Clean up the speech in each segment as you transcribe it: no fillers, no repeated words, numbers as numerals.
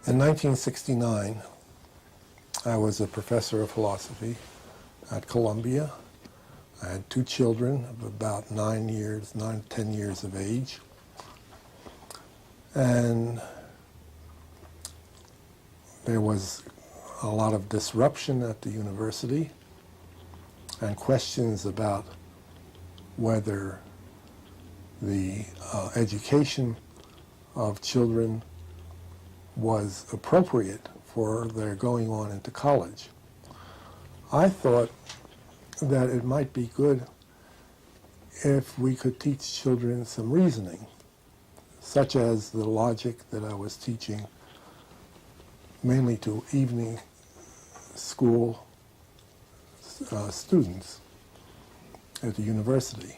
In 1969, I was a professor of philosophy at Columbia. I had two children of about 9 to 10 years of age. And there was a lot of disruption at the university and questions about whether the education of children was appropriate for their going on into college. I thought that it might be good if we could teach children some reasoning, such as the logic that I was teaching mainly to evening school students at the university.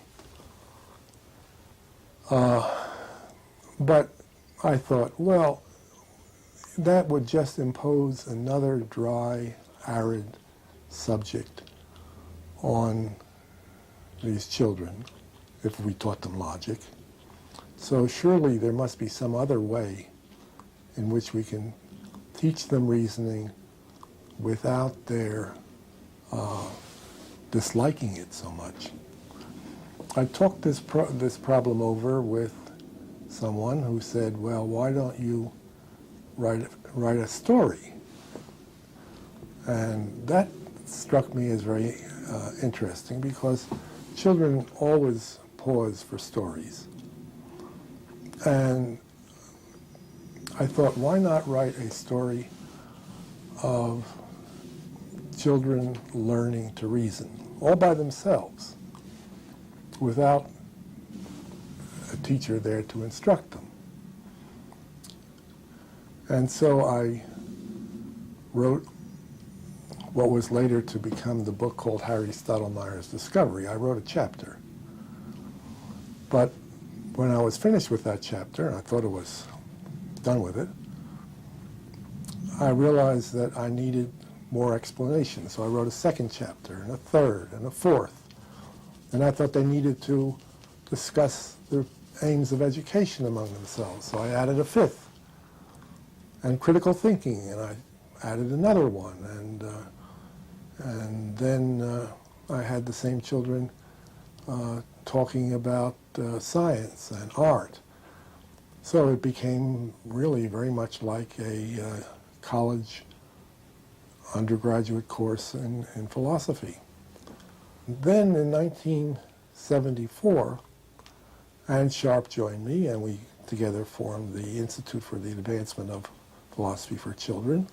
But I thought, well, that would just impose another dry, arid subject on these children if we taught them logic. So surely there must be some other way in which we can teach them reasoning without their disliking it so much. I talked this problem over with someone who said, well, why don't you write a story? And that struck me as very interesting, because children always pause for stories. And I thought, why not write a story of children learning to reason all by themselves without a teacher there to instruct them? And so I wrote what was later to become the book called Harry Stottlemyre's Discovery. I wrote a chapter. But when I was finished with that chapter, and I thought I was done with it, I realized that I needed more explanation. So I wrote a second chapter, and a third, and a fourth. And I thought they needed to discuss the aims of education among themselves. So I added a fifth. And critical thinking, and I added another one. And then I had the same children talking about science and art. So it became really very much like a college undergraduate course in philosophy. Then in 1974, Anne Sharp joined me, and we together formed the Institute for the Advancement of Philosophy for Children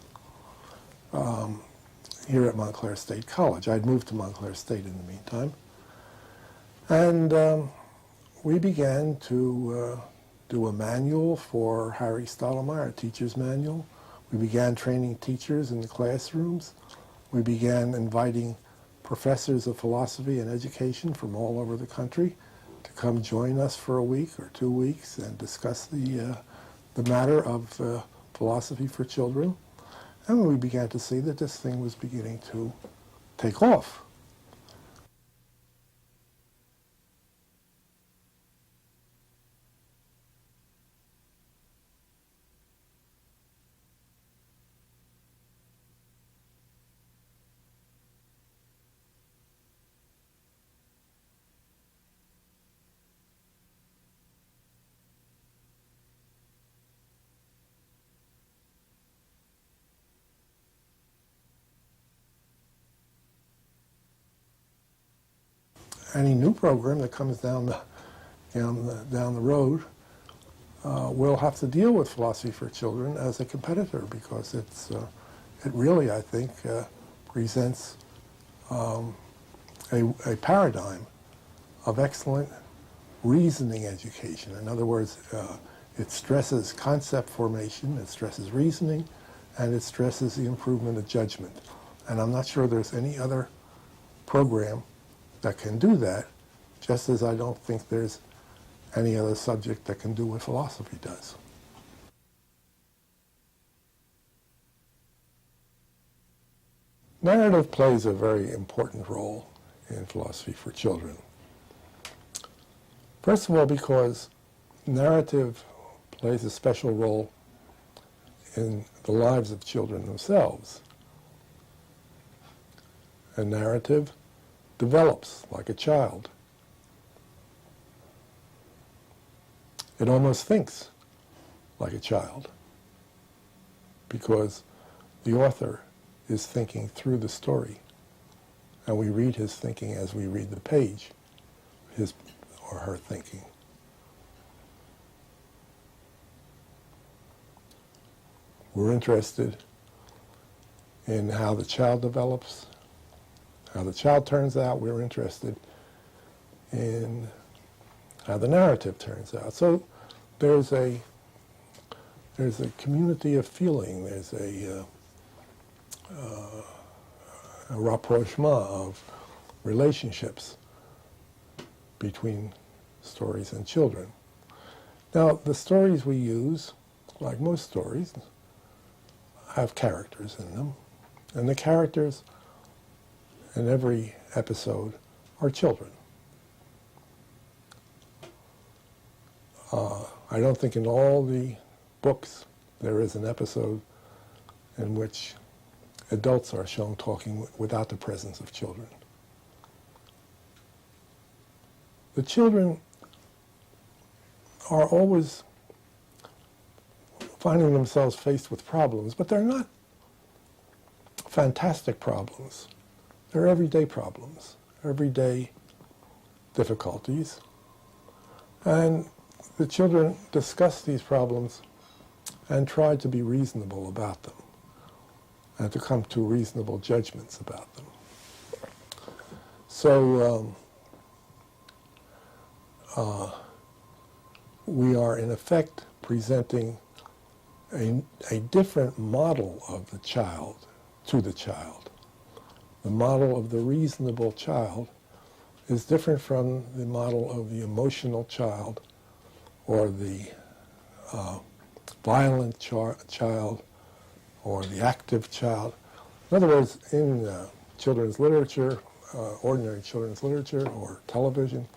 here at Montclair State College. I'd moved to Montclair State in the meantime. And we began to do a manual for Harry Stottlemyre, a teacher's manual. We began training teachers in the classrooms. We began inviting professors of philosophy and education from all over the country to come join us for a week or 2 weeks and discuss the matter of philosophy for children. And we began to see that this thing was beginning to take off. Any new program that comes down the road will have to deal with philosophy for children as a competitor, because it really, I think, presents a paradigm of excellent reasoning education. In other words, it stresses concept formation, it stresses reasoning, and it stresses the improvement of judgment. And I'm not sure there's any other program that can do that, just as I don't think there's any other subject that can do what philosophy does. Narrative plays a very important role in philosophy for children. First of all, because narrative plays a special role in the lives of children themselves. A narrative develops like a child. It almost thinks like a child because the author is thinking through the story, and we read his thinking as we read the page, his or her thinking. We're interested in how the child develops, how the child turns out. We're interested in how the narrative turns out. So there's a community of feeling. There's a rapprochement of relationships between stories and children. Now, the stories we use, like most stories, have characters in them, and the characters in every episode are children. I don't think in all the books there is an episode in which adults are shown talking without the presence of children. The children are always finding themselves faced with problems, but they're not fantastic problems. They're everyday problems, everyday difficulties. And the children discuss these problems and try to be reasonable about them and to come to reasonable judgments about them. So we are in effect presenting a different model of the child to the child. The model of the reasonable child is different from the model of the emotional child or the violent child or the active child. In other words, in children's literature, ordinary children's literature or television,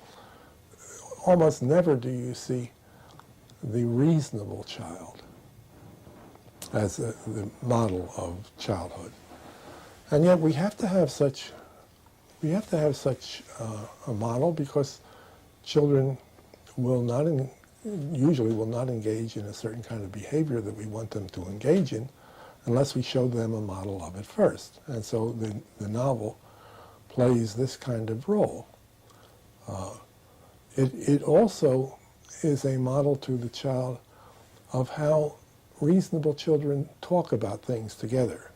almost never do you see the reasonable child as the model of childhood. And yet we have to have such a model because children usually will not engage in a certain kind of behavior that we want them to engage in unless we show them a model of it first. And so the novel plays this kind of role. It also is a model to the child of how reasonable children talk about things together,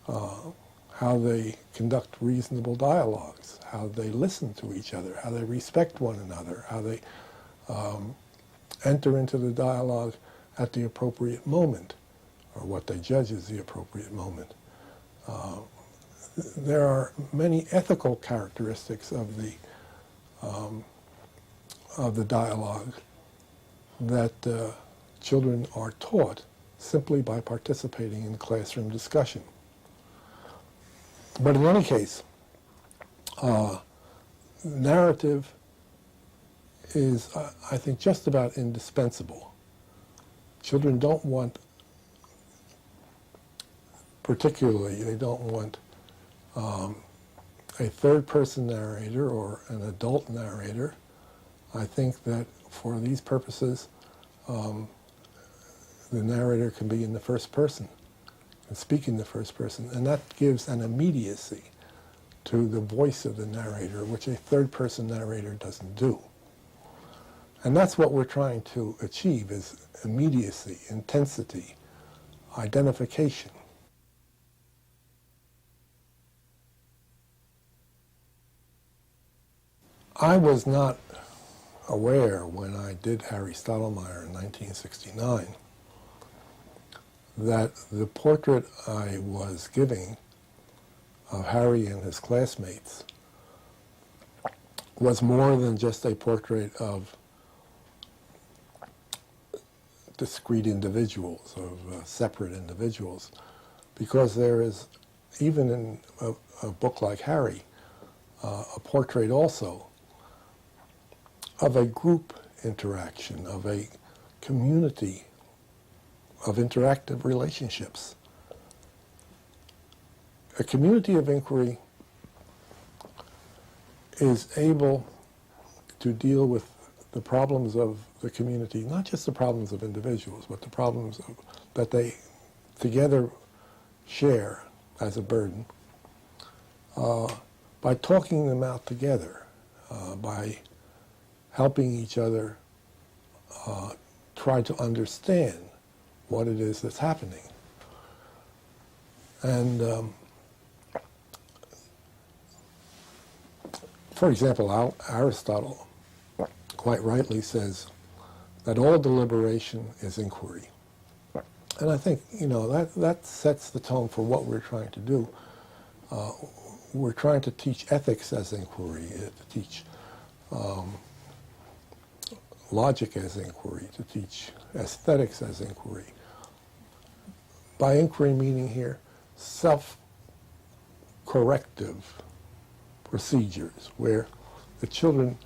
how they conduct reasonable dialogues, how they listen to each other, how they respect one another, how they enter into the dialogue at the appropriate moment, or what they judge as the appropriate moment. There are many ethical characteristics of the dialogue that children are taught simply by participating in classroom discussion. But in any case, narrative is, I think, just about indispensable. Children don't want, particularly, they don't want a third-person narrator or an adult narrator. I think that for these purposes, the narrator can be in the first person and speak in the first person, and that gives an immediacy to the voice of the narrator, which a third-person narrator doesn't do. And that's what we're trying to achieve, is immediacy, intensity, identification. I was not aware when I did Harry Stottlemyre in 1969 that the portrait I was giving of Harry and his classmates was more than just a portrait of discrete individuals, of separate individuals, because there is, even in a book like Harry, a portrait also of a group interaction, of a community of interactive relationships. A community of inquiry is able to deal with the problems of the community, not just the problems of individuals, but the problems that they together share as a burden, by talking them out together, by helping each other try to understand what it is that's happening. And for example, Aristotle quite rightly says that all deliberation is inquiry. And I think, that sets the tone for what we're trying to do. We're trying to teach ethics as inquiry, to teach logic as inquiry, to teach aesthetics as inquiry. By inquiry meaning here self-corrective procedures where the children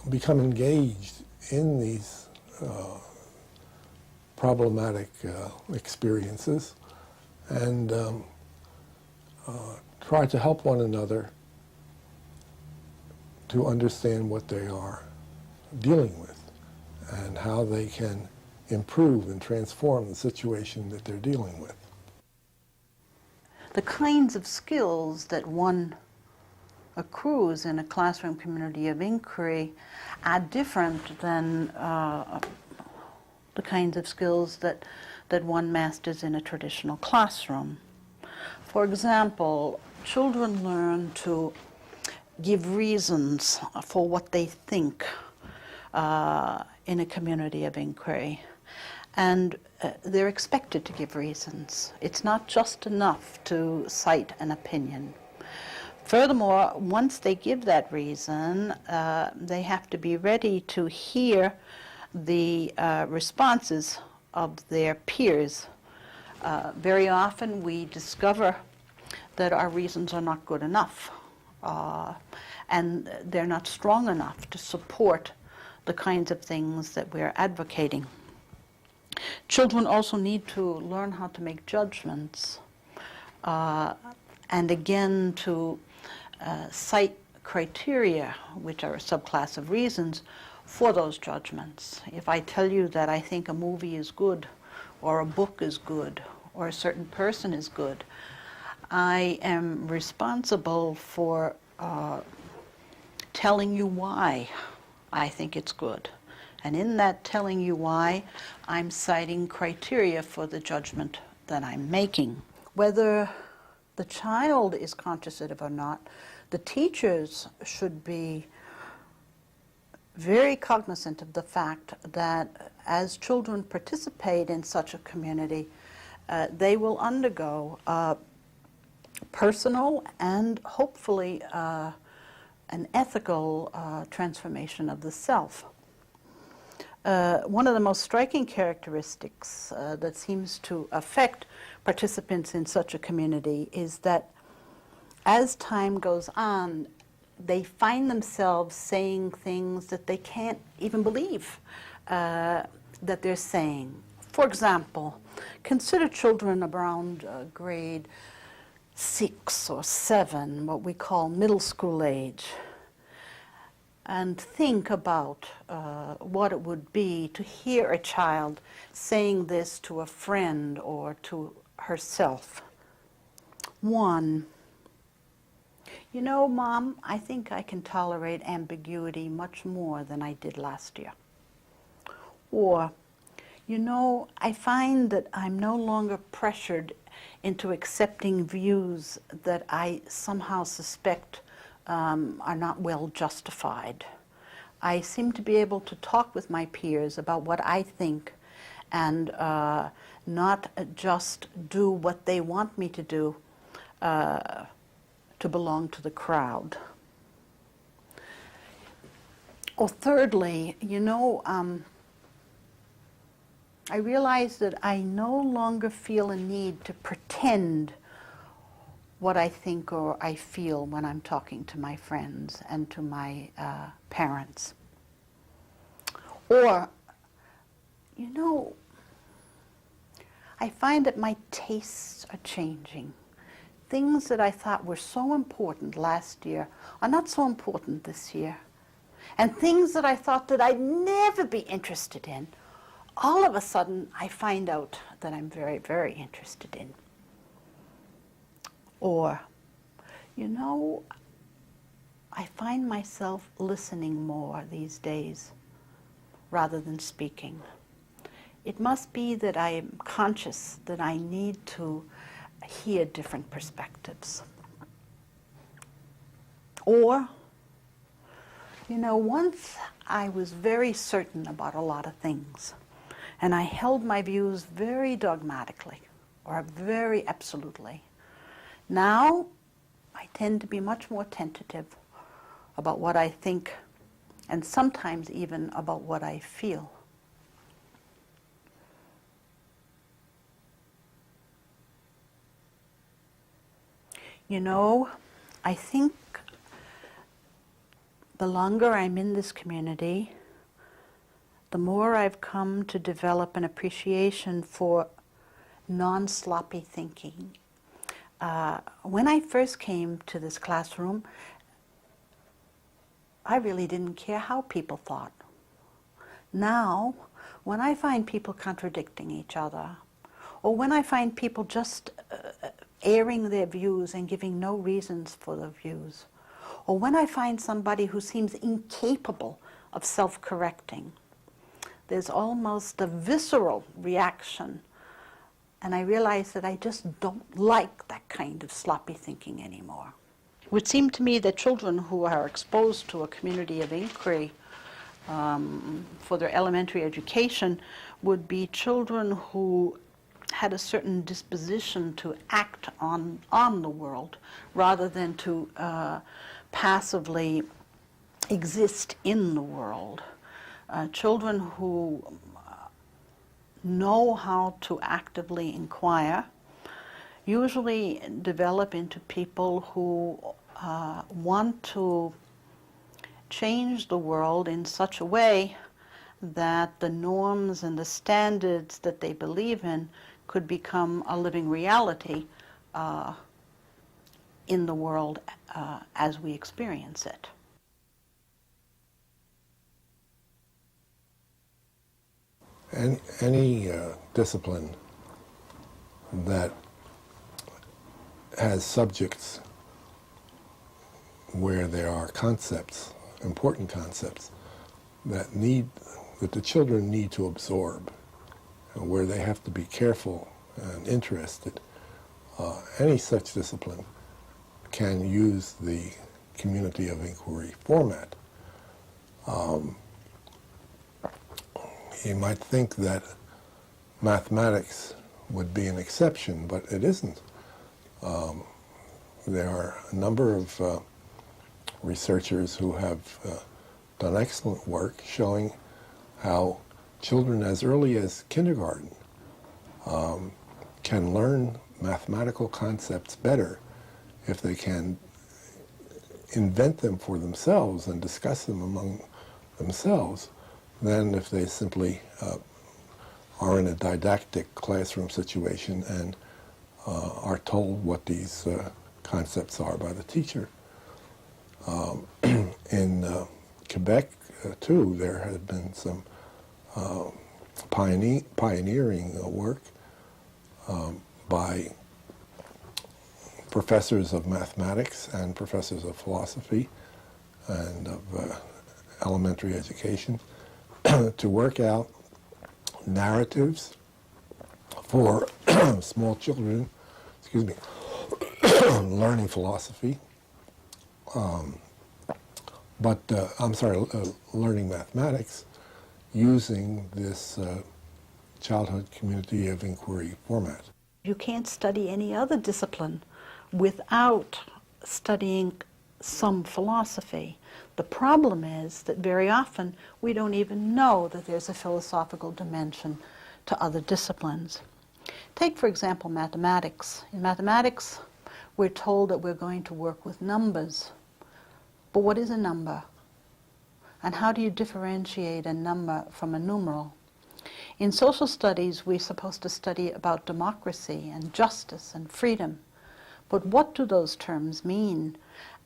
become engaged in these problematic experiences and try to help one another to understand what they are dealing with and how they can improve and transform the situation that they're dealing with. The kinds of skills that one accrues in a classroom community of inquiry are different than the kinds of skills that one masters in a traditional classroom. For example, children learn to give reasons for what they think in a community of inquiry. And they're expected to give reasons. It's not just enough to cite an opinion. Furthermore, once they give that reason, they have to be ready to hear the responses of their peers. Very often we discover that our reasons are not good enough, and they're not strong enough to support the kinds of things that we're advocating. Children also need to learn how to make judgments, and again to cite criteria, which are a subclass of reasons, for those judgments. If I tell you that I think a movie is good, or a book is good, or a certain person is good, I am responsible for telling you why I think it's good. And in that telling you why, I'm citing criteria for the judgment that I'm making. Whether the child is conscious of it or not, the teachers should be very cognizant of the fact that as children participate in such a community, they will undergo personal and hopefully an ethical transformation of the self. One of the most striking characteristics that seems to affect participants in such a community is that as time goes on, they find themselves saying things that they can't even believe that they're saying. For example, consider children around grade 6 or 7, what we call middle school age, and think about what it would be to hear a child saying this to a friend or to herself. 1, you know, Mom, I think I can tolerate ambiguity much more than I did last year. Or, you know, I find that I'm no longer pressured into accepting views that I somehow suspect are not well justified. I seem to be able to talk with my peers about what I think and not just do what they want me to do to belong to the crowd. Or thirdly, you know, I realize that I no longer feel a need to pretend what I think or I feel when I'm talking to my friends and to my parents. Or you know, I find that my tastes are changing. Things that I thought were so important last year are not so important this year. And things that I thought that I'd never be interested in, all of a sudden I find out that I'm very, very interested in. Or, you know, I find myself listening more these days rather than speaking. It must be that I am conscious that I need to hear different perspectives. Or, you know, once I was very certain about a lot of things, and I held my views very dogmatically, or very absolutely. Now, I tend to be much more tentative about what I think, and sometimes even about what I feel. You know, I think the longer I'm in this community, the more I've come to develop an appreciation for non-sloppy thinking. When I first came to this classroom, I really didn't care how people thought. Now, when I find people contradicting each other, or when I find people just airing their views and giving no reasons for their views, or when I find somebody who seems incapable of self-correcting, there's almost a visceral reaction, and I realize that I just don't like that kind of sloppy thinking anymore. It would seem to me that children who are exposed to a community of inquiry for their elementary education would be children who had a certain disposition to act on the world rather than to passively exist in the world. Children who know how to actively inquire usually develop into people who want to change the world in such a way that the norms and the standards that they believe in could become a living reality in the world as we experience it. Any discipline that has subjects where there are concepts, important concepts, that the children need to absorb, and where they have to be careful and interested, any such discipline can use the community of inquiry format. You might think that mathematics would be an exception, but it isn't. There are a number of researchers who have done excellent work showing how children as early as kindergarten can learn mathematical concepts better if they can invent them for themselves and discuss them among themselves than if they simply are in a didactic classroom situation and are told what these concepts are by the teacher. In Quebec, too, there has been some pioneering work by professors of mathematics and professors of philosophy and of elementary education to work out narratives for small children, learning philosophy, learning mathematics using this childhood community of inquiry format. You can't study any other discipline without studying some philosophy. The problem is that very often we don't even know that there's a philosophical dimension to other disciplines. Take, for example, mathematics. In mathematics, we're told that we're going to work with numbers. But what is a number? And how do you differentiate a number from a numeral? In social studies, we're supposed to study about democracy and justice and freedom. But what do those terms mean?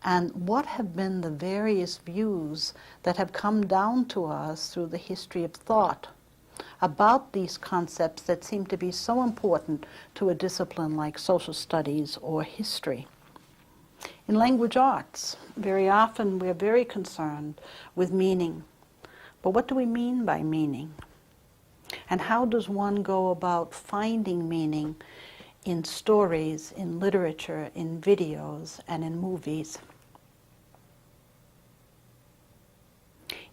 And what have been the various views that have come down to us through the history of thought about these concepts that seem to be so important to a discipline like social studies or history? In language arts, very often we're very concerned with meaning. But what do we mean by meaning? And how does one go about finding meaning in stories, in literature, in videos, and in movies?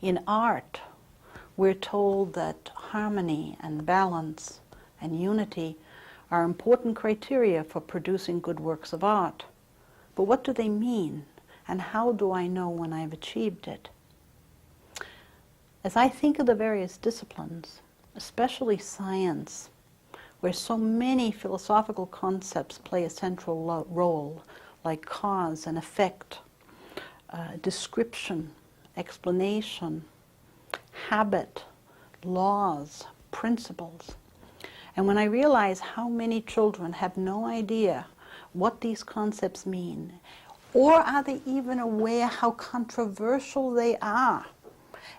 In art, we're told that harmony and balance and unity are important criteria for producing good works of art. But what do they mean? And how do I know when I've achieved it? As I think of the various disciplines, especially science, where so many philosophical concepts play a central role, like cause and effect, description, explanation, habit, laws, principles. And when I realize how many children have no idea what these concepts mean, or are they even aware how controversial they are,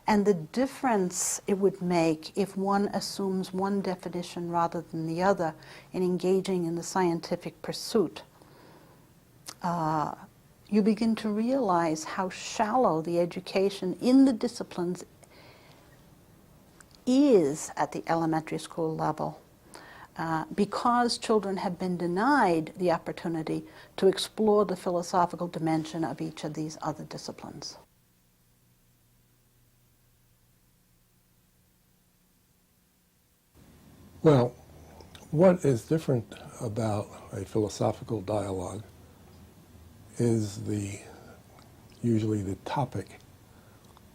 and the difference it would make if one assumes one definition rather than the other in engaging in the scientific pursuit, you begin to realize how shallow the education in the disciplines is at the elementary school level, because children have been denied the opportunity to explore the philosophical dimension of each of these other disciplines. Well, what is different about a philosophical dialogue is usually the topic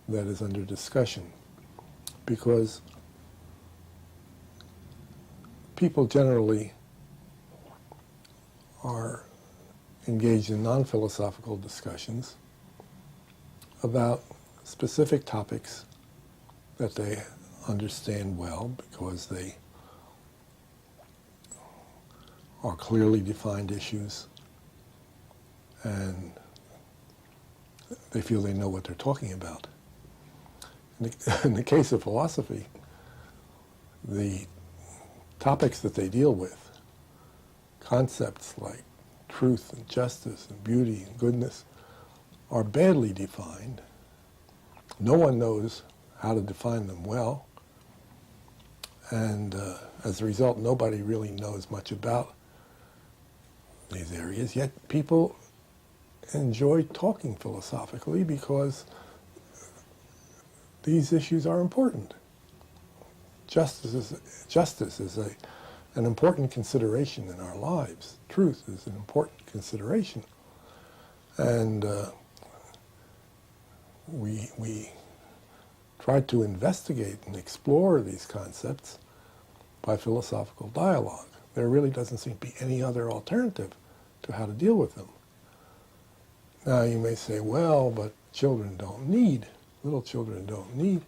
that is under discussion, because people generally are engaged in non-philosophical discussions about specific topics that they understand well because they are clearly defined issues and they feel they know what they're talking about. In the case of philosophy, the topics that they deal with, concepts like truth and justice and beauty and goodness, are badly defined. No one knows how to define them well, and as a result, nobody really knows much about these areas, yet people enjoy talking philosophically because these issues are important. Justice is an important consideration in our lives. Truth is an important consideration. And we try to investigate and explore these concepts by philosophical dialogue. There really doesn't seem to be any other alternative to how to deal with them. Now you may say, well, but little children don't need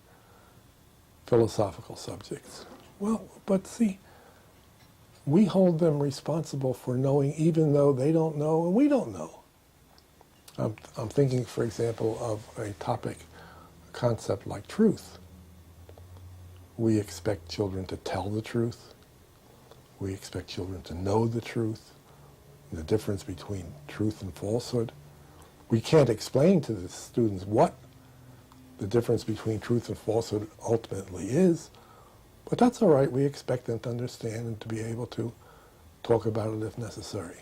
philosophical subjects. Well, but see, we hold them responsible for knowing even though they don't know and we don't know. I'm thinking, for example, of a topic, a concept like truth. We expect children to tell the truth. We expect children to know the truth, the difference between truth and falsehood. We can't explain to the students what the difference between truth and falsehood ultimately is, but that's all right. We expect them to understand and to be able to talk about it if necessary.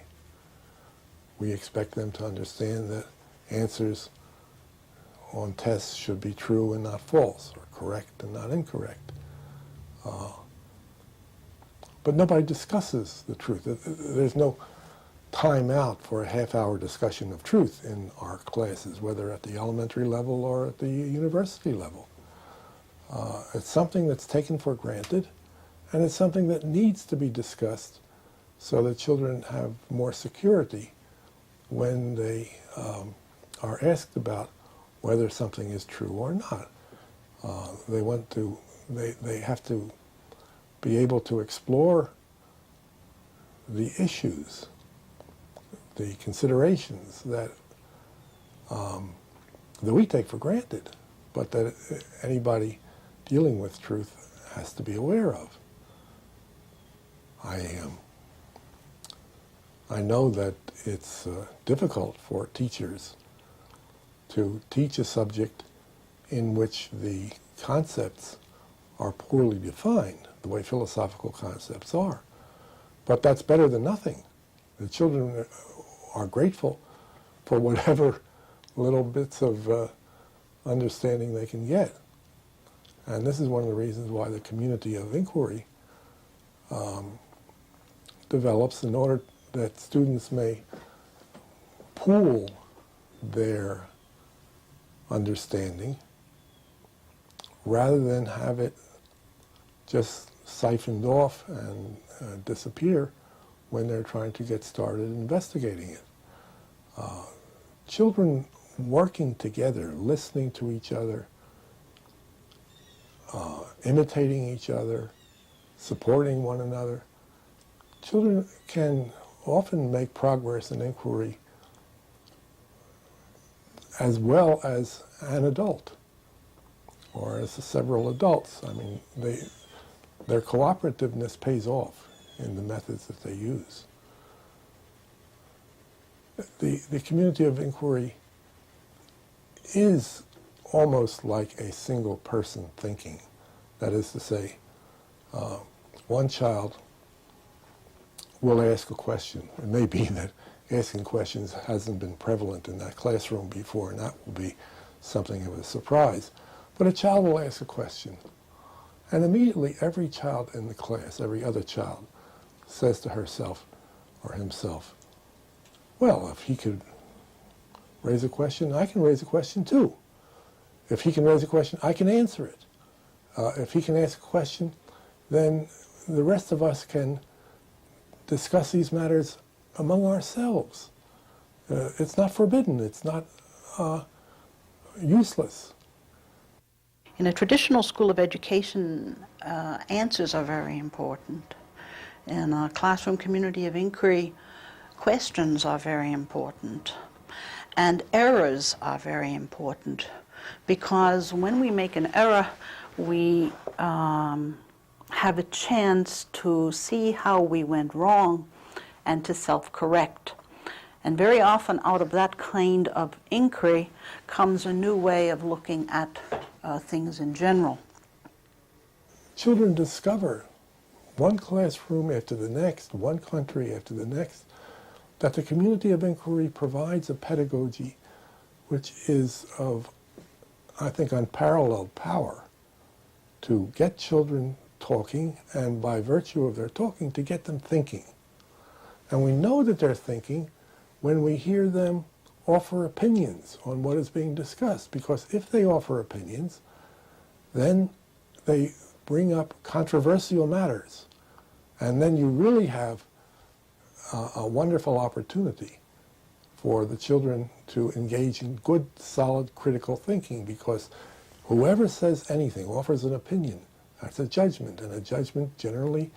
We expect them to understand that answers on tests should be true and not false, or correct and not incorrect. But nobody discusses the truth. There's no time out for a half-hour discussion of truth in our classes, whether at the elementary level or at the university level. It's something that's taken for granted, and it's something that needs to be discussed so that children have more security when they are asked about whether something is true or not. They have to be able to explore the issues, the considerations that we take for granted, but that anybody dealing with truth has to be aware of. I know that it's difficult for teachers to teach a subject in which the concepts are poorly defined, the way philosophical concepts are. But that's better than nothing. The children are grateful for whatever little bits of understanding they can get. And this is one of the reasons why the community of inquiry develops, in order that students may pool their understanding rather than have it just siphoned off and disappear when they're trying to get started investigating it. Children working together, listening to each other, imitating each other, supporting one another. Children can often make progress in inquiry as well as an adult, or as several adults. I mean, their cooperativeness pays off in the methods that they use. The community of inquiry is almost like a single person thinking. That is to say, one child will ask a question. It may be that asking questions hasn't been prevalent in that classroom before, and that will be something of a surprise. But a child will ask a question, and immediately every child in the class, every other child, says to herself or himself, well, if he could raise a question, I can raise a question too. If he can raise a question, I can answer it. If he can ask a question, then the rest of us can discuss these matters among ourselves. It's not forbidden. It's not useless. In a traditional school of education, answers are very important. In a classroom community of inquiry, questions are very important. And errors are very important, because when we make an error, we have a chance to see how we went wrong and to self-correct. And very often out of that kind of inquiry comes a new way of looking at things in general. Children discover, one classroom after the next, one country after the next, that the community of inquiry provides a pedagogy which is of, I think, unparalleled power to get children talking, and by virtue of their talking, to get them thinking. And we know that they're thinking when we hear them offer opinions on what is being discussed, because if they offer opinions, then they bring up controversial matters. And then you really have a wonderful opportunity for the children to engage in good, solid, critical thinking, because whoever says anything, offers an opinion, that's a judgment, and a judgment generally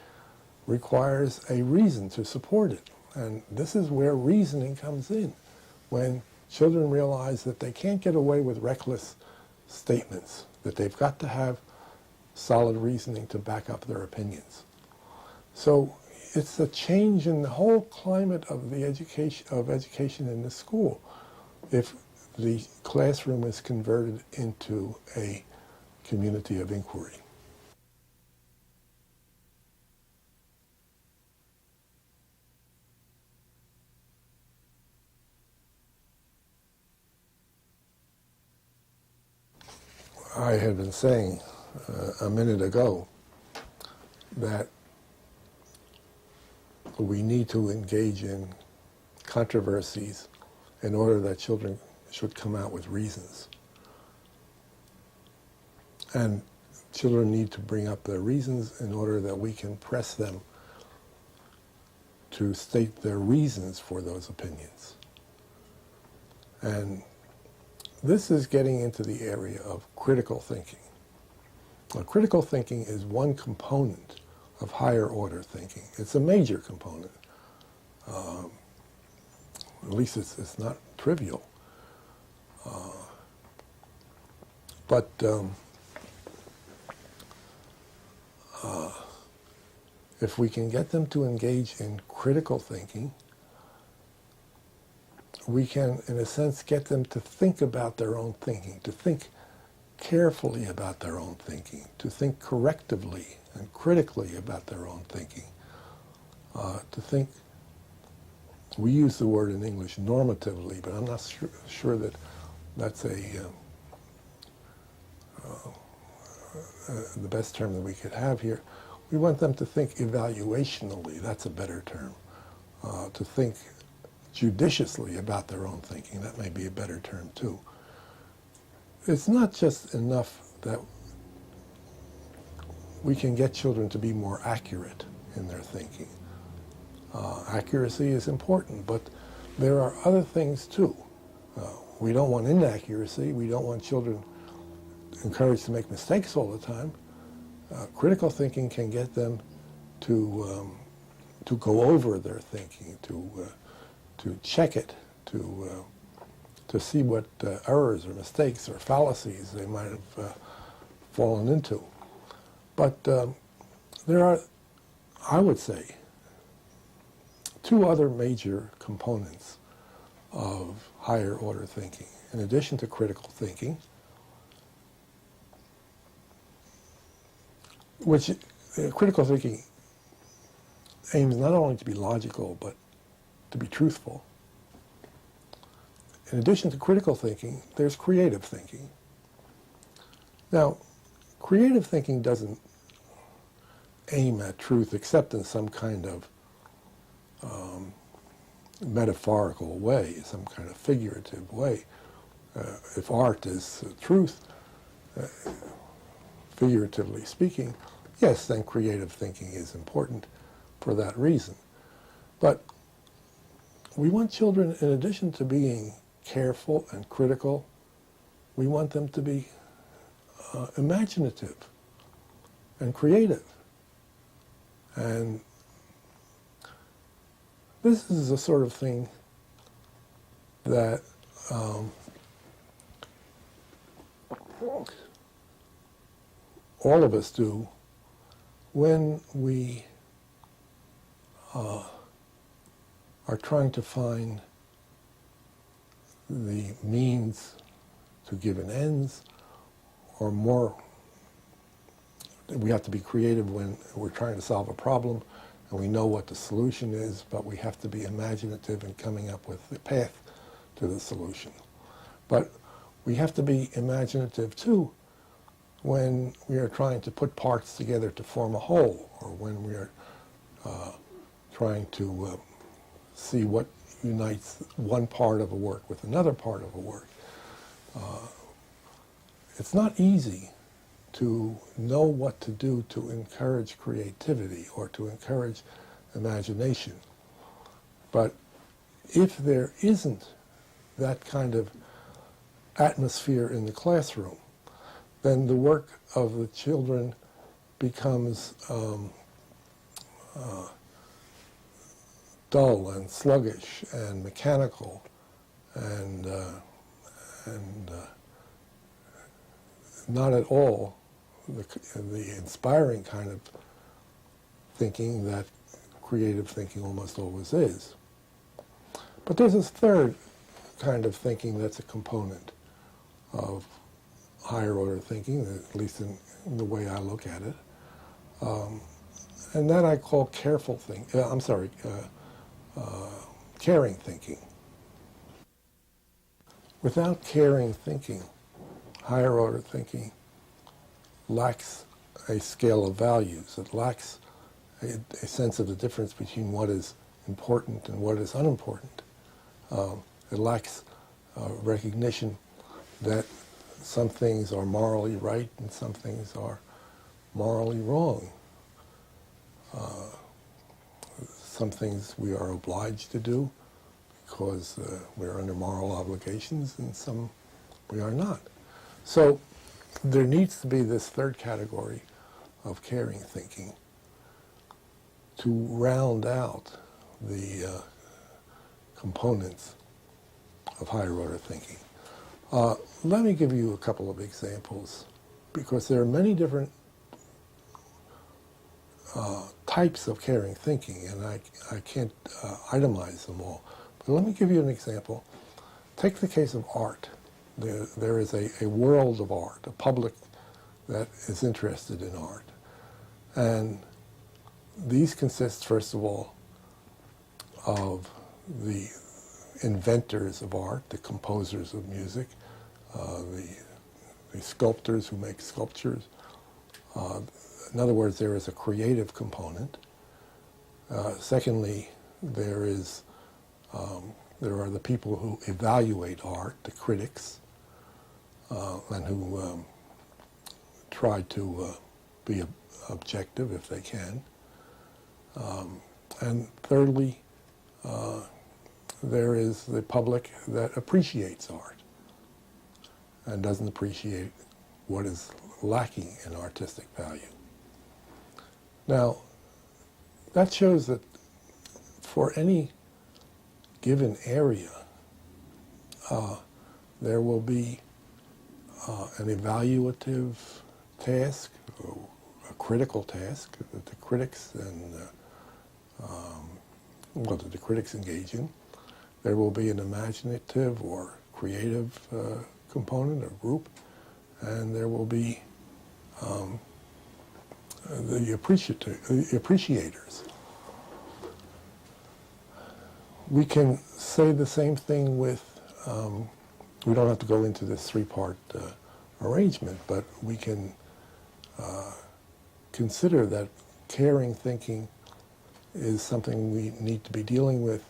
requires a reason to support it. And this is where reasoning comes in, when children realize that they can't get away with reckless statements, that they've got to have solid reasoning to back up their opinions. So it's a change in the whole climate of the education in the school if the classroom is converted into a community of inquiry. I had been saying a minute ago that we need to engage in controversies in order that children should come out with reasons. And children need to bring up their reasons in order that we can press them to state their reasons for those opinions. And this is getting into the area of critical thinking. Now, critical thinking is one component of higher order thinking. It's a major component. At least it's not trivial. But if we can get them to engage in critical thinking, we can, in a sense, get them to think about their own thinking, to think carefully about their own thinking, to think correctively and critically about their own thinking, to think, we use the word in English normatively, but I'm not sure that that's the best term that we could have here. We want them to think evaluationally, that's a better term, to think judiciously about their own thinking, that may be a better term too. It's not just enough that we can get children to be more accurate in their thinking. Accuracy is important, but there are other things too. We don't want inaccuracy. We don't want children encouraged to make mistakes all the time. Critical thinking can get them to go over their thinking, to check it, to see what errors or mistakes or fallacies they might have fallen into. But there are, I would say, two other major components of higher order thinking. In addition to critical thinking, which critical thinking aims not only to be logical, but to be truthful. In addition to critical thinking, there's creative thinking. Now, creative thinking doesn't aim at truth except in some kind of metaphorical way, some kind of figurative way. If art is truth, figuratively speaking, yes, then creative thinking is important for that reason. But we want children, in addition to being careful and critical, we want them to be imaginative and creative. And this is the sort of thing that all of us do when we are trying to find the means to given ends, or more, we have to be creative when we're trying to solve a problem and we know what the solution is, but we have to be imaginative in coming up with the path to the solution. But we have to be imaginative too when we are trying to put parts together to form a whole, or when we are trying to see what unites one part of a work with another part of a work. It's not easy to know what to do to encourage creativity or to encourage imagination. But if there isn't that kind of atmosphere in the classroom, then the work of the children becomes dull and sluggish and mechanical and not at all the inspiring kind of thinking that creative thinking almost always is. But there's this third kind of thinking that's a component of higher order thinking, at least in the way I look at it, and that I call caring thinking. Without caring thinking, higher order thinking lacks a scale of values. It lacks a sense of the difference between what is important and what is unimportant. It lacks recognition that some things are morally right and some things are morally wrong. Some things we are obliged to do because we're under moral obligations, and some we are not. So there needs to be this third category of caring thinking, to round out the components of higher order thinking. Let me give you a couple of examples, because there are many different types of caring thinking, and I can't itemize them all. But let me give you an example. Take the case of art. There is a world of art, a public that is interested in art. And these consist, first of all, of the inventors of art, the composers of music, the sculptors who make sculptures. In other words, there is a creative component. Secondly, there are the people who evaluate art, the critics, and who try to be objective if they can. And thirdly, there is the public that appreciates art and doesn't appreciate what is lacking in artistic value. Now, that shows that for any given area, there will be an evaluative task, a critical task that the critics the critics engage in. There will be an imaginative or creative component or group, and there will be the appreciators. We can say the same thing with, we don't have to go into this three-part arrangement, but we can consider that caring thinking is something we need to be dealing with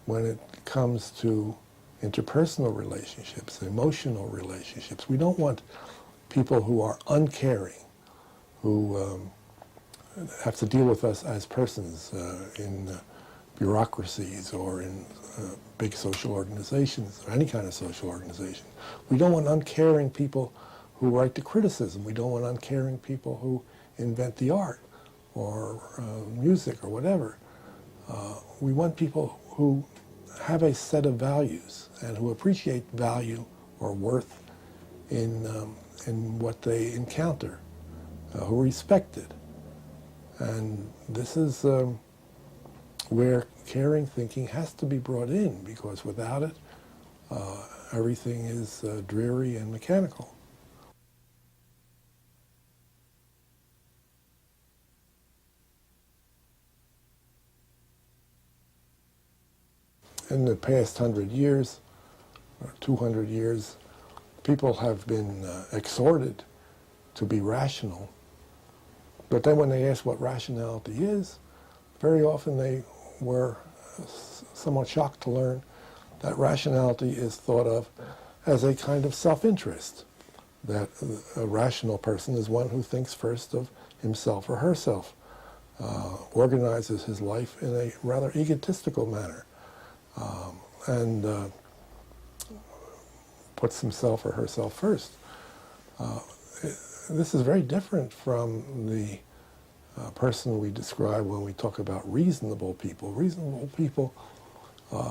when it comes to interpersonal relationships, emotional relationships. We don't want people who are uncaring, who have to deal with us as persons in bureaucracies or in big social organizations, or any kind of social organization. We don't want uncaring people who write the criticism. We don't want uncaring people who invent the art or music or whatever. We want people who have a set of values and who appreciate value or worth in what they encounter, who respect it. And this is where caring thinking has to be brought in, because without it, everything is dreary and mechanical. In the past 100 years, or 200 years, people have been exhorted to be rational. But then when they ask what rationality is, very often they were somewhat shocked to learn that rationality is thought of as a kind of self-interest, that a rational person is one who thinks first of himself or herself, organizes his life in a rather egotistical manner, and puts himself or herself first. This is very different from the person we describe when we talk about reasonable people. Reasonable people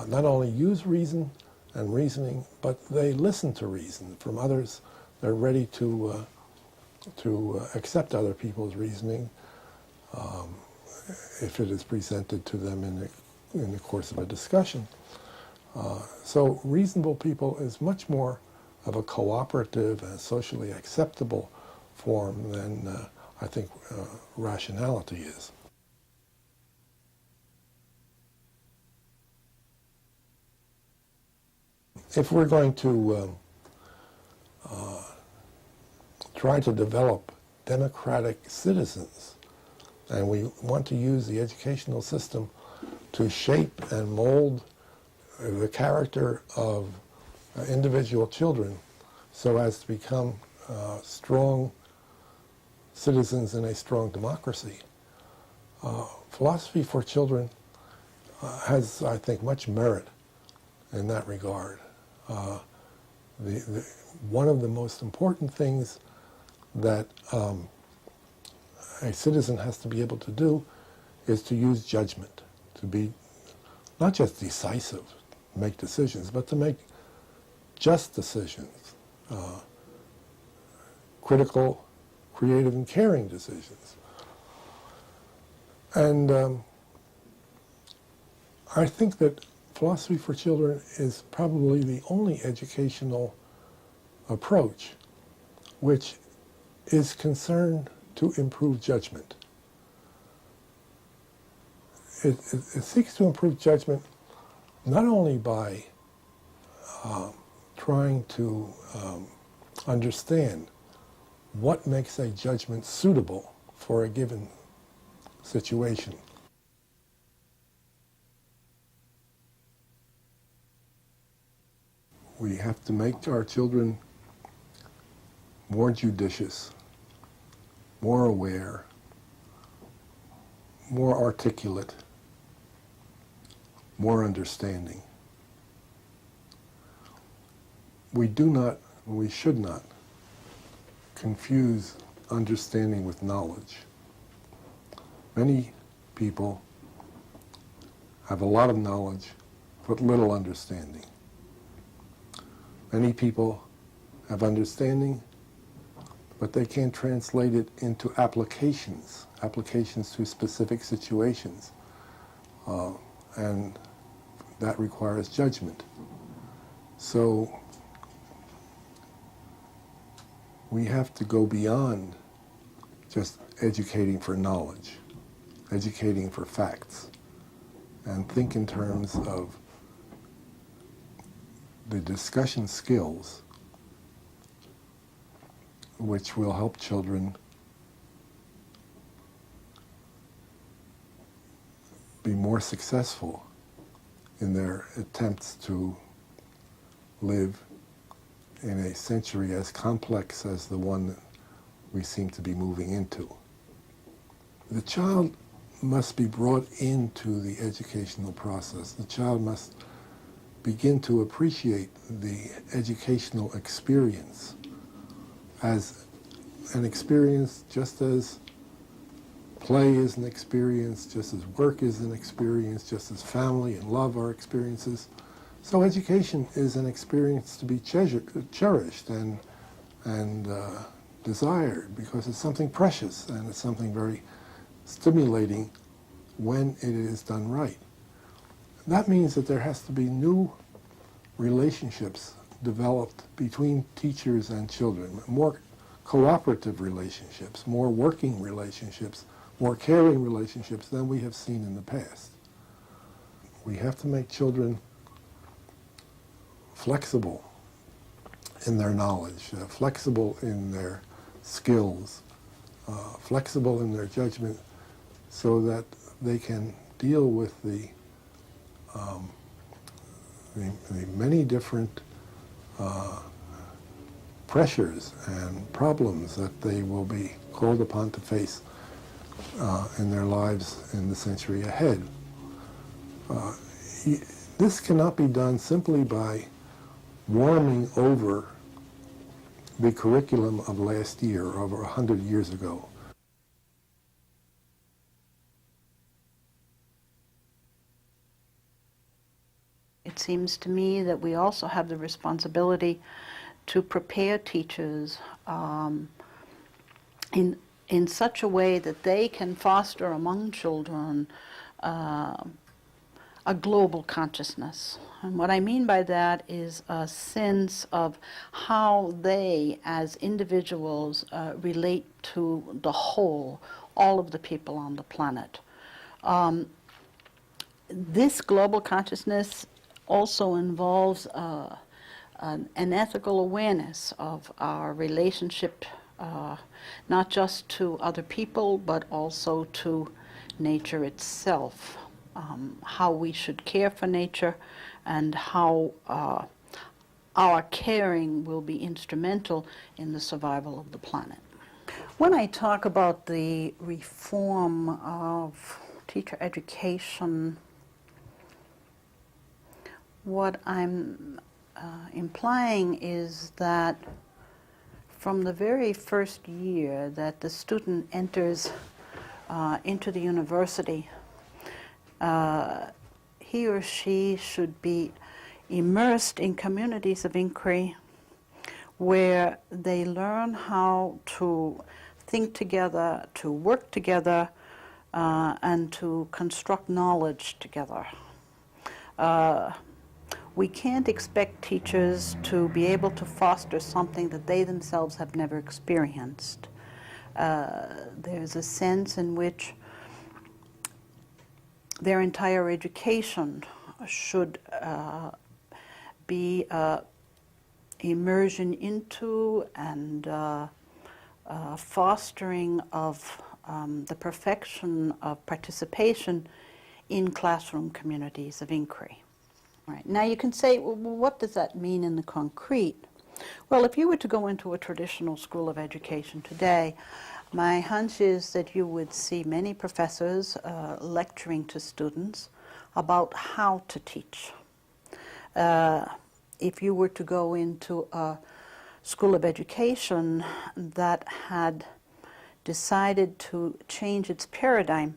not only use reason and reasoning, but they listen to reason from others. They're ready to accept other people's reasoning if it is presented to them in the course of a discussion. So reasonable people is much more of a cooperative and socially acceptable form than I think rationality is. If we're going to try to develop democratic citizens, and we want to use the educational system to shape and mold the character of individual children so as to become strong citizens in a strong democracy, philosophy for children has, I think, much merit in that regard. One of the most important things that a citizen has to be able to do is to use judgment, to be not just decisive, make decisions, but to make just decisions, critical, creative, and caring decisions. And I think that philosophy for children is probably the only educational approach which is concerned to improve judgment. It seeks to improve judgment not only by trying to understand what makes a judgment suitable for a given situation. We have to make our children more judicious, more aware, more articulate, more understanding. We should not confuse understanding with knowledge. Many people have a lot of knowledge, but little understanding. Many people have understanding, but they can't translate it into applications to specific situations. And that requires judgment. So we have to go beyond just educating for knowledge, educating for facts, and think in terms of the discussion skills which will help children be more successful in their attempts to live in a century as complex as the one that we seem to be moving into. The child must be brought into the educational process. The child must begin to appreciate the educational experience as an experience, just as play is an experience, just as work is an experience, just as family and love are experiences. So education is an experience to be cherished and desired, because it's something precious and it's something very stimulating when it is done right. That means that there has to be new relationships developed between teachers and children, more cooperative relationships, more working relationships, more caring relationships than we have seen in the past. We have to make children flexible in their knowledge, flexible in their skills, flexible in their judgment, so that they can deal with the many different pressures and problems that they will be called upon to face in their lives in the century ahead. This cannot be done simply by warming over the curriculum of last year, over 100 years ago. It seems to me that we also have the responsibility to prepare teachers in such a way that they can foster among children a global consciousness. And what I mean by that is a sense of how they, as individuals, relate to the whole, all of the people on the planet. This global consciousness also involves an ethical awareness of our relationship, not just to other people, but also to nature itself, how we should care for nature, and how our caring will be instrumental in the survival of the planet. When I talk about the reform of teacher education, what I'm implying is that from the very first year that the student enters into the university, he or she should be immersed in communities of inquiry where they learn how to think together, to work together, and to construct knowledge together. We can't expect teachers to be able to foster something that they themselves have never experienced. There's a sense in which their entire education should be immersion into and fostering of the perfection of participation in classroom communities of inquiry. Right. Now you can say, well, what does that mean in the concrete? Well, if you were to go into a traditional school of education today, my hunch is that you would see many professors lecturing to students about how to teach. If you were to go into a school of education that had decided to change its paradigm,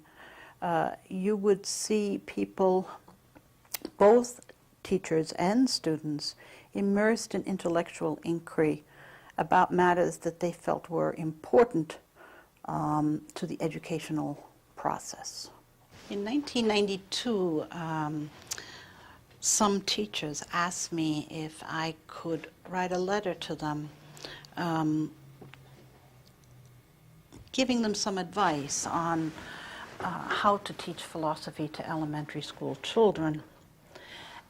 you would see people, both teachers and students, immersed in intellectual inquiry about matters that they felt were important to the educational process. In 1992, some teachers asked me if I could write a letter to them giving them some advice on how to teach philosophy to elementary school children.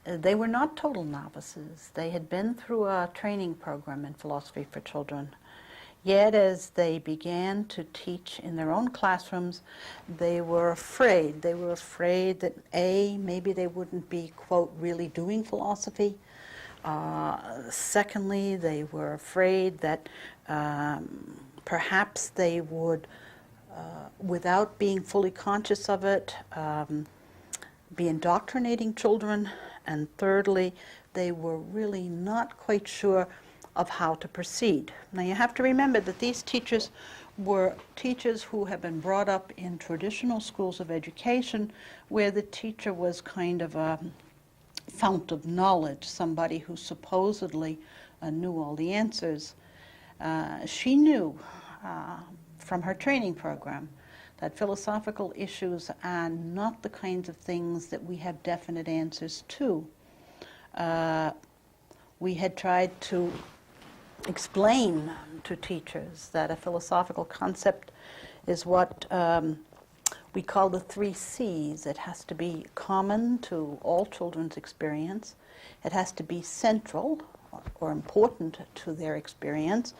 They were not total novices. They had been through a training program in philosophy for children. Yet as they began to teach in their own classrooms, they were afraid. They were afraid that maybe they wouldn't be, quote, really doing philosophy. Secondly, they were afraid that perhaps they would, without being fully conscious of it, be indoctrinating children. And thirdly, they were really not quite sure of how to proceed. Now you have to remember that these teachers were teachers who have been brought up in traditional schools of education where the teacher was kind of a fount of knowledge, somebody who supposedly knew all the answers. She knew from her training program that philosophical issues are not the kinds of things that we have definite answers to. We had tried to explain to teachers that a philosophical concept is what we call the 3 C's. It has to be common to all children's experience. It has to be central or important to their experience.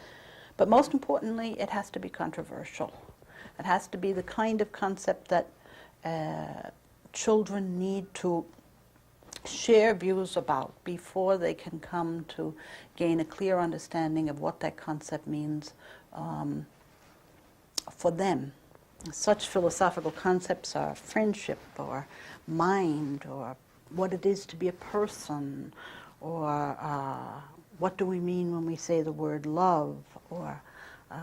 But most importantly, it has to be controversial. It has to be the kind of concept that children need to share views about before they can come to gain a clear understanding of what that concept means for them. Such philosophical concepts are friendship or mind or what it is to be a person or what do we mean when we say the word love or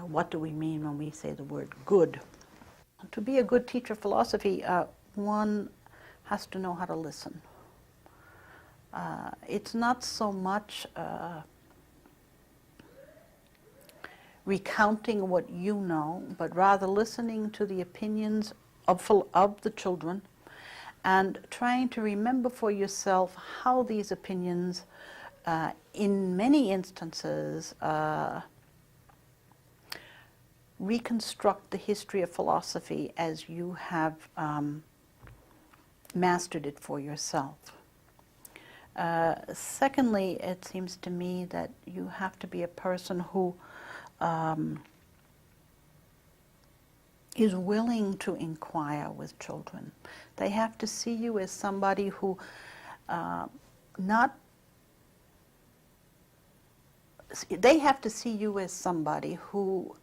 what do we mean when we say the word good. To be a good teacher of philosophy, one has to know how to listen. It's not so much recounting what you know, but rather listening to the opinions of the children and trying to remember for yourself how these opinions, in many instances, reconstruct the history of philosophy as you have mastered it for yourself. Secondly, it seems to me that you have to be a person who is willing to inquire with children. They have to see you as somebody who they have to see you as somebody who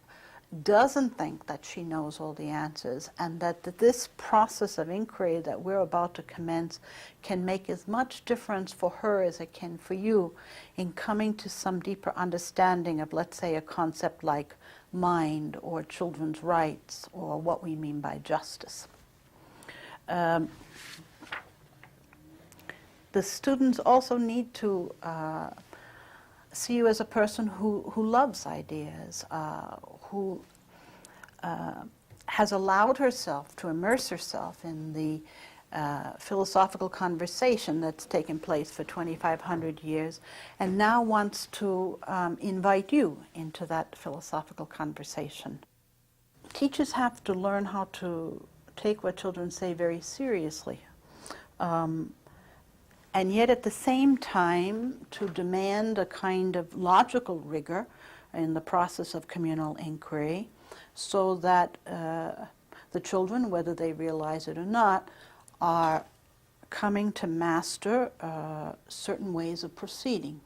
doesn't think that she knows all the answers, and that this process of inquiry that we're about to commence can make as much difference for her as it can for you in coming to some deeper understanding of, let's say, a concept like mind or children's rights or what we mean by justice. The students also need to see you as a person who loves ideas, who has allowed herself to immerse herself in the philosophical conversation that's taken place for 2,500 years, and now wants to invite you into that philosophical conversation. Teachers have to learn how to take what children say very seriously. And yet at the same time to demand a kind of logical rigor in the process of communal inquiry, so that the children, whether they realize it or not, are coming to master certain ways of proceeding.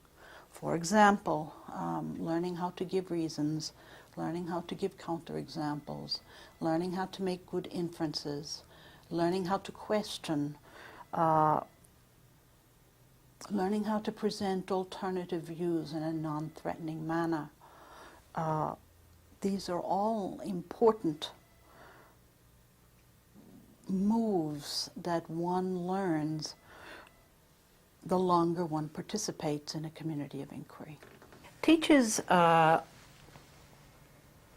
For example, learning how to give reasons, learning how to give counterexamples, learning how to make good inferences, learning how to question, learning how to present alternative views in a non-threatening manner. These are all important moves that one learns the longer one participates in a community of inquiry. Teachers,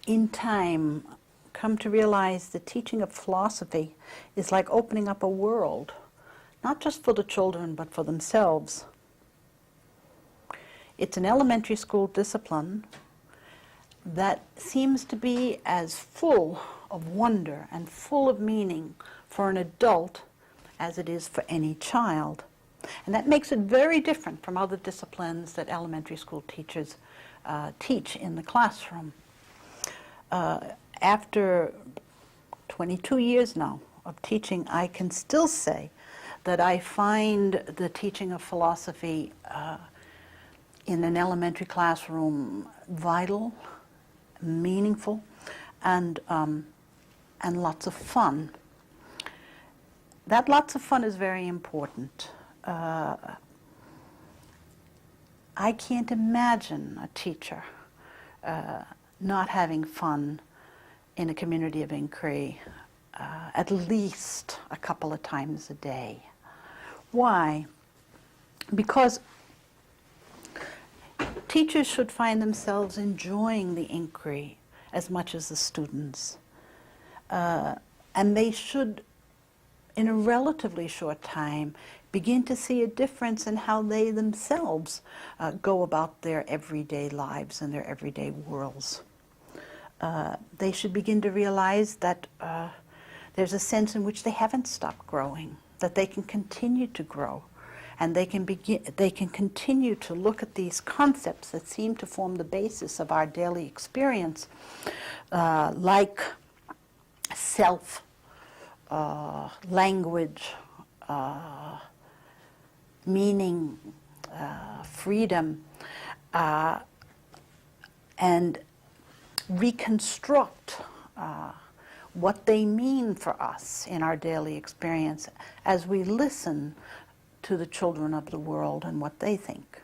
in time, come to realize the teaching of philosophy is like opening up a world, not just for the children, but for themselves. It's an elementary school discipline that seems to be as full of wonder and full of meaning for an adult as it is for any child. And that makes it very different from other disciplines that elementary school teachers teach in the classroom. After 22 years now of teaching, I can still say that I find the teaching of philosophy in an elementary classroom vital, meaningful, and lots of fun. That lots of fun is very important. I can't imagine a teacher not having fun in a community of inquiry at least a couple of times a day. Why? Because teachers should find themselves enjoying the inquiry as much as the students. And they should, in a relatively short time, begin to see a difference in how they themselves go about their everyday lives and their everyday worlds. They should begin to realize that there's a sense in which they haven't stopped growing, that they can continue to grow, and they can continue to look at these concepts that seem to form the basis of our daily experience, like self, language, meaning, freedom, and reconstruct what they mean for us in our daily experience as we listen to the children of the world and what they think.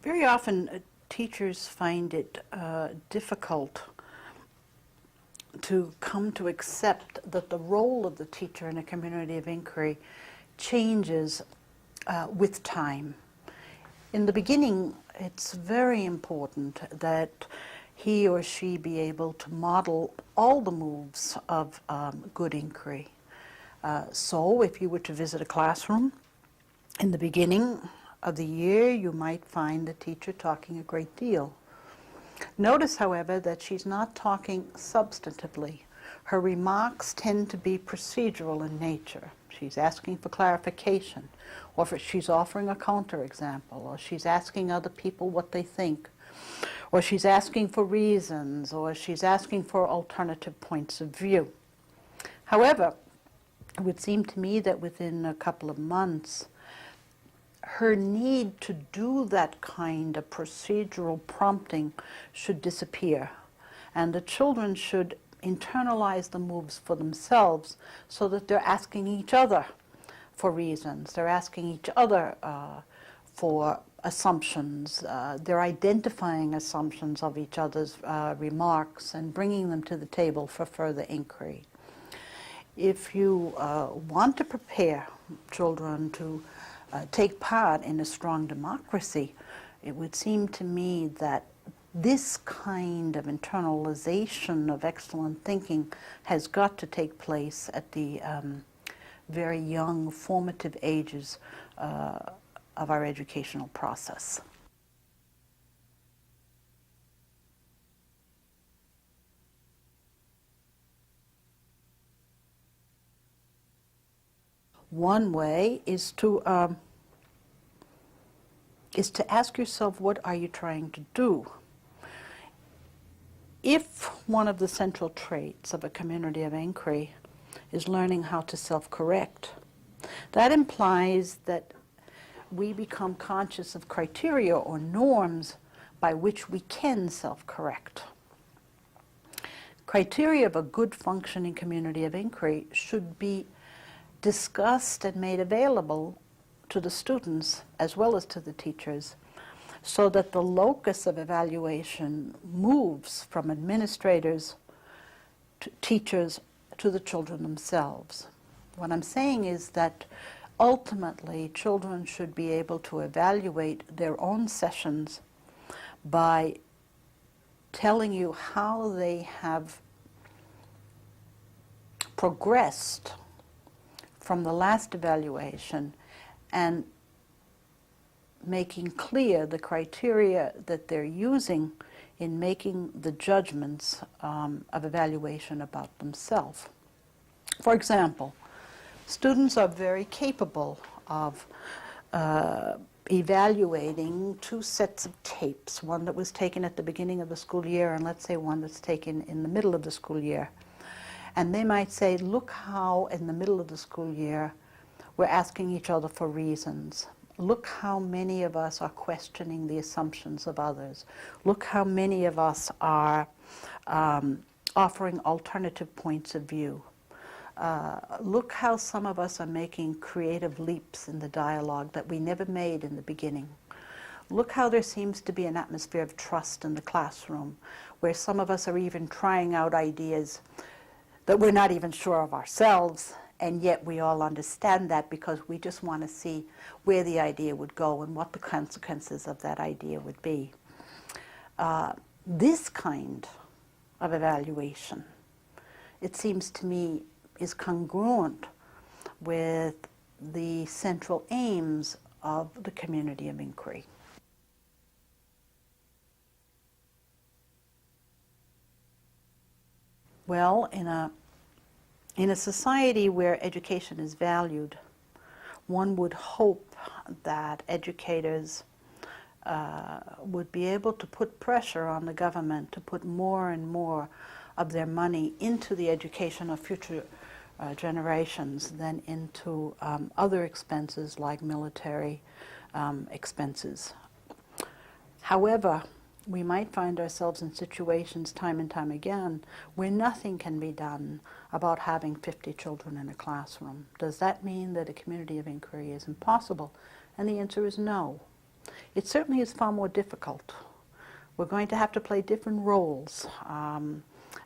Very often teachers find it difficult to come to accept that the role of the teacher in a community of inquiry changes with time. In the beginning, it's very important that he or she be able to model all the moves of good inquiry. So if you were to visit a classroom, in the beginning of the year, you might find the teacher talking a great deal. Notice, however, that she's not talking substantively. Her remarks tend to be procedural in nature. She's asking for clarification, or she's offering a counterexample, or she's asking other people what they think, or she's asking for reasons, or she's asking for alternative points of view. However, it would seem to me that within a couple of months, her need to do that kind of procedural prompting should disappear. And the children should internalize the moves for themselves so that they're asking each other for reasons. They're asking each other for assumptions. They're identifying assumptions of each other's remarks and bringing them to the table for further inquiry. If you want to prepare children to take part in a strong democracy, it would seem to me that this kind of internalization of excellent thinking has got to take place at the very young, formative ages of our educational process. One way is to ask yourself, what are you trying to do? If one of the central traits of a community of inquiry is learning how to self-correct, that implies that we become conscious of criteria or norms by which we can self-correct. Criteria of a good functioning community of inquiry should be discussed and made available to the students as well as to the teachers, so that the locus of evaluation moves from administrators to teachers to the children themselves. What I'm saying is that ultimately children should be able to evaluate their own sessions by telling you how they have progressed from the last evaluation and making clear the criteria that they're using in making the judgments of evaluation about themselves. For example, students are very capable of evaluating two sets of tapes, one that was taken at the beginning of the school year and let's say one that's taken in the middle of the school year. And they might say, look how in the middle of the school year we're asking each other for reasons. Look how many of us are questioning the assumptions of others. Look how many of us are offering alternative points of view. Look how some of us are making creative leaps in the dialogue that we never made in the beginning. Look how there seems to be an atmosphere of trust in the classroom, where some of us are even trying out ideas that we're not even sure of ourselves, and yet we all understand that because we just want to see where the idea would go and what the consequences of that idea would be. This kind of evaluation, it seems to me, is congruent with the central aims of the community of inquiry. Well, in a society where education is valued, one would hope that educators would be able to put pressure on the government to put more and more of their money into the education of future generations than into other expenses like military expenses. However, we might find ourselves in situations time and time again where nothing can be done about having 50 children in a classroom. Does that mean that a community of inquiry is impossible? And the answer is no. It certainly is far more difficult. We're going to have to play different roles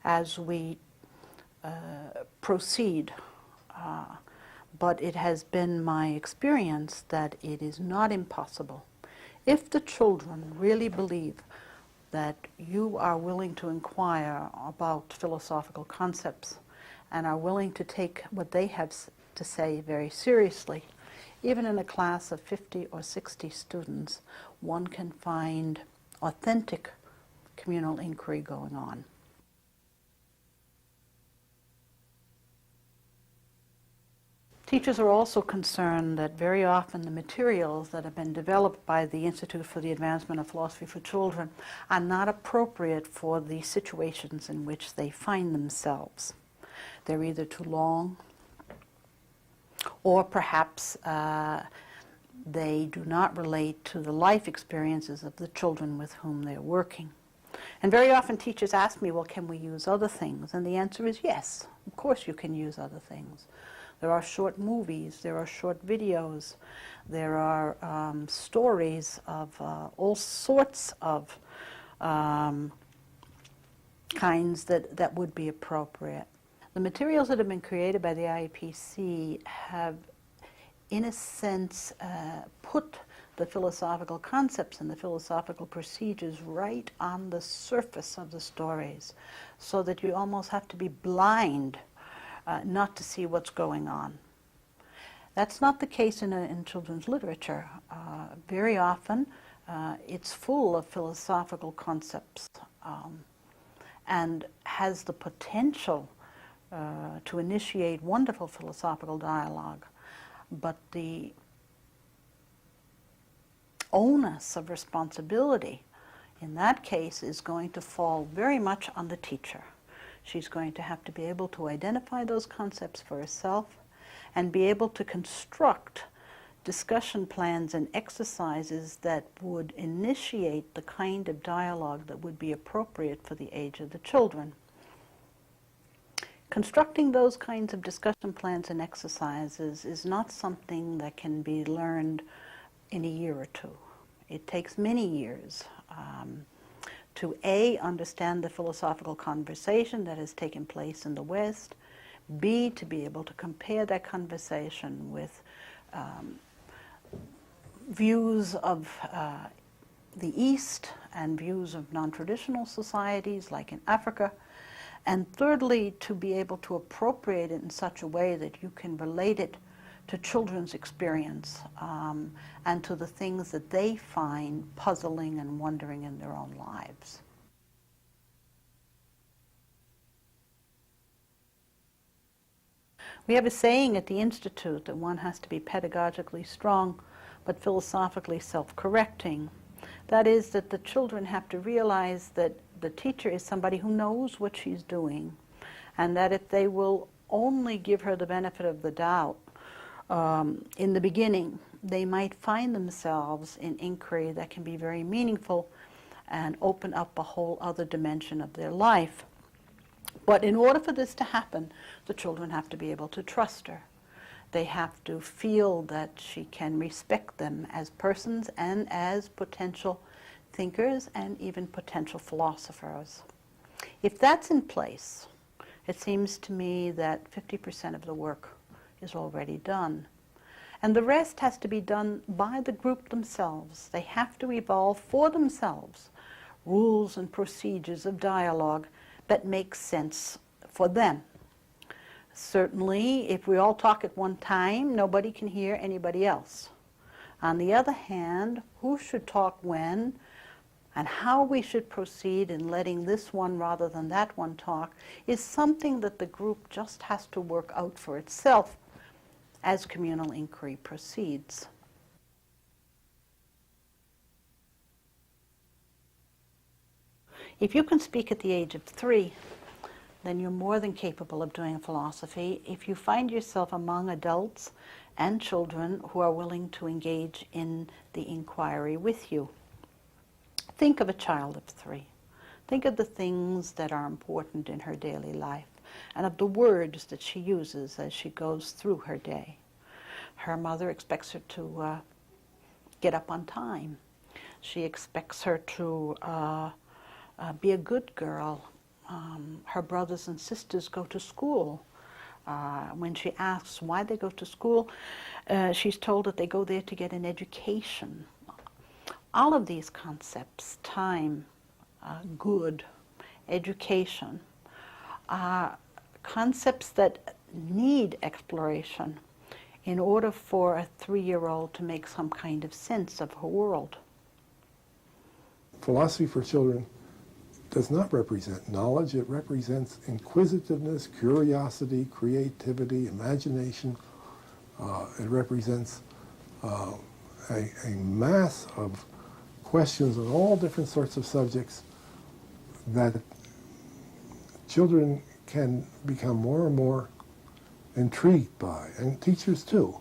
as we proceed. But it has been my experience that it is not impossible. If the children really believe that you are willing to inquire about philosophical concepts and are willing to take what they have to say very seriously, even in a class of 50 or 60 students, one can find authentic communal inquiry going on. Teachers are also concerned that very often the materials that have been developed by the Institute for the Advancement of Philosophy for Children are not appropriate for the situations in which they find themselves. They're either too long, or perhaps they do not relate to the life experiences of the children with whom they're working. And very often teachers ask me, well, can we use other things? And the answer is yes, of course you can use other things. There are short movies, there are short videos, there are stories of all sorts of kinds that would be appropriate. The materials that have been created by the IEPC have, in a sense, put the philosophical concepts and the philosophical procedures right on the surface of the stories, so that you almost have to be blind not to see what's going on. That's not the case in children's literature. Very often it's full of philosophical concepts and has the potential to initiate wonderful philosophical dialogue. But the onus of responsibility in that case is going to fall very much on the teacher. She's going to have to be able to identify those concepts for herself and be able to construct discussion plans and exercises that would initiate the kind of dialogue that would be appropriate for the age of the children. Constructing those kinds of discussion plans and exercises is not something that can be learned in a year or two. It takes many years to A, understand the philosophical conversation that has taken place in the West, B, to be able to compare that conversation with views of the East and views of non-traditional societies like in Africa, and thirdly, to be able to appropriate it in such a way that you can relate it to children's experience and to the things that they find puzzling and wondering in their own lives. We have a saying at the Institute that one has to be pedagogically strong but philosophically self-correcting. That is, that the children have to realize that the teacher is somebody who knows what she's doing, and that if they will only give her the benefit of the doubt in the beginning, they might find themselves in inquiry that can be very meaningful and open up a whole other dimension of their life. But in order for this to happen, the children have to be able to trust her. They have to feel that she can respect them as persons and as potential thinkers and even potential philosophers. If that's in place, it seems to me that 50% of the work is already done. And the rest has to be done by the group themselves. They have to evolve for themselves rules and procedures of dialogue that make sense for them. Certainly, if we all talk at one time, nobody can hear anybody else. On the other hand, who should talk when and how we should proceed in letting this one rather than that one talk is something that the group just has to work out for itself as communal inquiry proceeds. If you can speak at the age of 3, then you're more than capable of doing philosophy if you find yourself among adults and children who are willing to engage in the inquiry with you. Think of a child of 3. Think of the things that are important in her daily life and of the words that she uses as she goes through her day. Her mother expects her to get up on time. She expects her to be a good girl. Her brothers and sisters go to school. When she asks why they go to school, she's told that they go there to get an education. All of these concepts, time, good, education, are concepts that need exploration in order for a 3-year-old to make some kind of sense of her world. Philosophy for children does not represent knowledge. It represents inquisitiveness, curiosity, creativity, imagination. It represents a mass of questions on all different sorts of subjects that children can become more and more intrigued by, and teachers too.